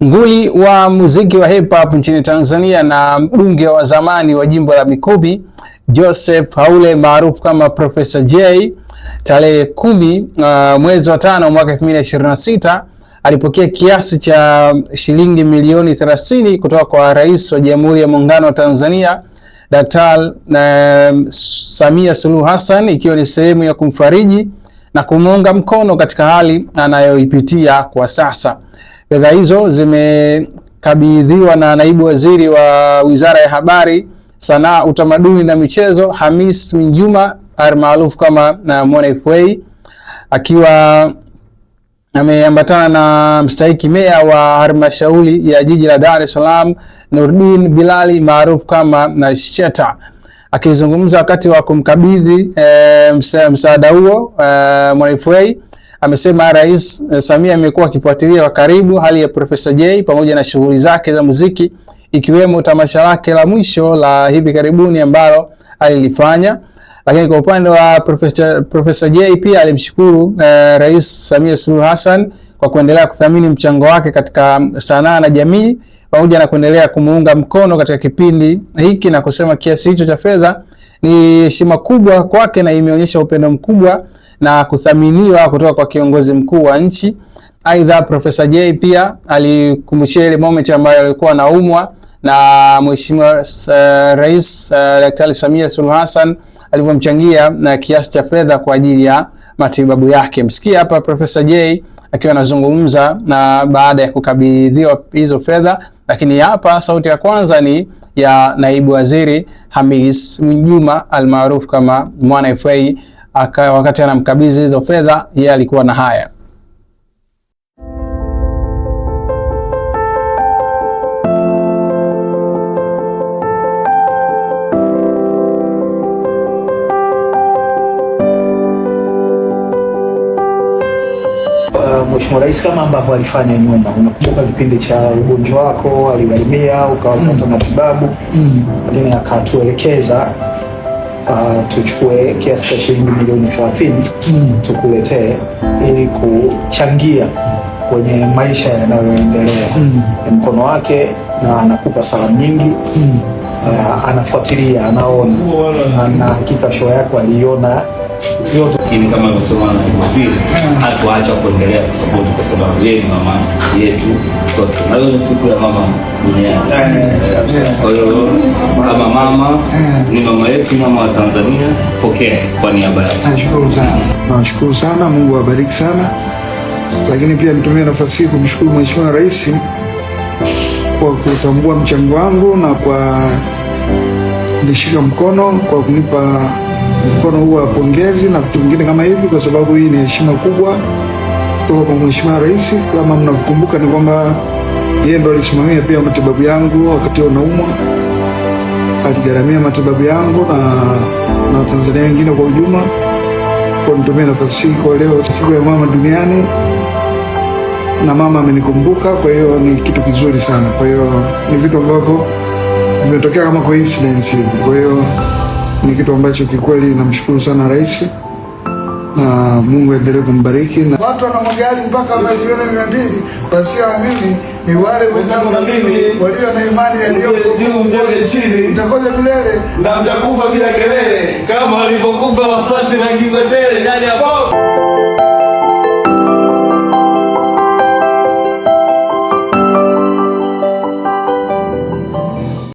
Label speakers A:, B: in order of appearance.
A: Nguli wa muziki wa hip hop nchini Tanzania na mbunge wa zamani wa jimbo la Mikubi, Joseph Haule maarufu kama Professor Jay, tarehe 10 mwezi wa 5 mwaka 2026 alipokea kiasi cha shilingi milioni 30 kutoka kwa Rais wa Jamhuri ya Muungano wa Tanzania Daktari Samia Suluhu Hassan, ikiwa ni sehemu ya kumfariji na kumuunga mkono katika hali anayoipitia kwa sasa. Fedha hizo zimekabidhiwa na Naibu Waziri wa Wizara ya Habari, Sanaa, Utamaduni na Michezo, Hamis Mwinjuma maarufu kama Mwana FA, akiwa ameambatana na mstahiki meya wa halmashauri ya jiji la Dar es Salaam Nurdin Bilali maarufu kama Sheta. Akizungumza wakati wa kumkabidhi msaada huo, Mwana FA amesema Rais Samia amekuwa akifuatilia kwa karibu hali ya Professor Jay pamoja na shughuli zake za muziki, ikiwemo tamasha lake la mwisho la hivi karibuni ambalo alilifanya. Lakini kwa upande wa Professor Jay pia alimshukuru Rais Samia Suluhu Hassan kwa kuendelea kuthamini mchango wake katika sanaa na jamii, pamoja na kuendelea kumuunga mkono katika kipindi hiki, na kusema kiasi hicho cha fedha ni heshima kubwa kwake na imeonyesha upendo mkubwa na kuthaminiwa kutoka kwa kiongozi mkuu wa nchi. Aidha, Professor Jay pia alikumbushia ile moment ambayo alikuwa anaumwa na Mheshimiwa Rais Daktari Samia Suluhu Hassan alipomchangia na kiasi cha fedha kwa ajili ya matibabu yake. Msikia hapa Professor Jay akiwa anazungumza na baada ya kukabidhiwa hizo fedha, lakini hapa sauti ya kwanza ni ya Naibu Waziri Hamis Mwinjuma almaarufu kama Mwana FA. Wakati anamkabidhi hizo fedha, yeye alikuwa na haya.
B: Mheshimiwa Rais, kama ambavyo alifanya nyuma, unakumbuka kipindi cha ugonjwa wako aligharimia ukapata matibabu, lakini akatuelekeza tuchukue kiasi cha shilingi milioni 30 tukuletee ili kuchangia kwenye maisha yanayoendelea. Mkono wake na anakupa salamu nyingi, anafuatilia, anaona, na hakika show yako aliona yote.
C: Lakini kama amesema na waziri, hatuacha kuendelea kusupport kwa sababu yeye ni mama yetu sote. Na leo ni siku ya mama duniani. Kwa hiyo kama mama ni mama yetu, mama wa Tanzania, pokea kwa niaba yake.
D: Nashukuru sana. Nashukuru sana, Mungu awabariki sana. Lakini pia nitumie nafasi hii kumshukuru Mheshimiwa Rais kwa kutambua mchango wangu na kwa kunishika mkono, kwa kunipa mkono huu wa pongezi na vitu vingine kama hivi, kwa sababu hii ni heshima kubwa kutoka kwa Mheshimiwa Rais. Kama mnakumbuka ni kwamba yeye ndo alisimamia pia matibabu yangu wakati naumwa, aligharamia matibabu yangu na Tanzania wengine kwa ujumla. Kwa nitumia nafasi hii kwa leo siku ya mama duniani, na mama amenikumbuka, kwa hiyo ni kitu kizuri sana. Kwa hiyo ni vitu ambavyo vimetokea kama coincidence hivi. Kwa hiyo ni kitu ambacho kikweli namshukuru sana Rais, na Mungu aendelee kumbariki. Na watu wana magari mpaka milioni 200, basi mimi ni wale wenzangu na mimi walio na imani yaliyo mjone chini, mtakoja milele na mtakufa bila kelele kama walivyokufa wafasi na Kikwete ndani hapo.